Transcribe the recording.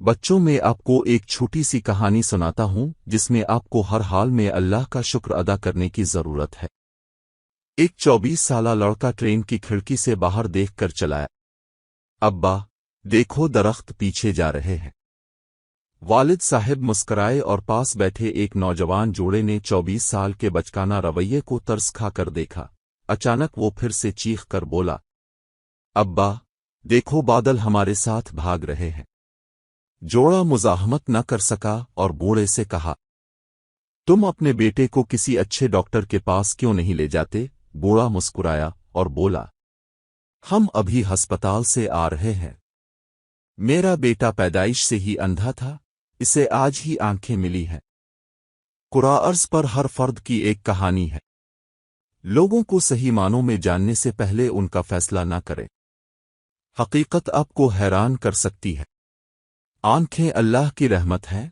بچوں میں آپ کو ایک چھوٹی سی کہانی سناتا ہوں جس میں آپ کو ہر حال میں اللہ کا شکر ادا کرنے کی ضرورت ہے۔ ایک 24 سالہ لڑکا ٹرین کی کھڑکی سے باہر دیکھ کر چلایا۔ ابا، دیکھو درخت پیچھے جا رہے ہیں۔ والد صاحب مسکرائے اور پاس بیٹھے ایک نوجوان جوڑے نے 24 سال کے بچکانہ رویے کو ترس کھا کر دیکھا۔ اچانک وہ پھر سے چیخ کر بولا، ابا، دیکھو بادل ہمارے ساتھ بھاگ رہے ہیں۔ جوڑا مزاحمت نہ کر سکا اور بوڑھے سے کہا، تم اپنے بیٹے کو کسی اچھے ڈاکٹر کے پاس کیوں نہیں لے جاتے؟ بوڑھا مسکرایا اور بولا، ہم ابھی ہسپتال سے آ رہے ہیں۔ میرا بیٹا پیدائش سے ہی اندھا تھا، اسے آج ہی آنکھیں ملی ہیں۔ قرآن پر ہر فرد کی ایک کہانی ہے۔ لوگوں کو صحیح معنوں میں جاننے سے پہلے ان کا فیصلہ نہ کریں۔ حقیقت آپ کو حیران کر سکتی ہے۔ آنکھیں اللہ کی رحمت ہیں۔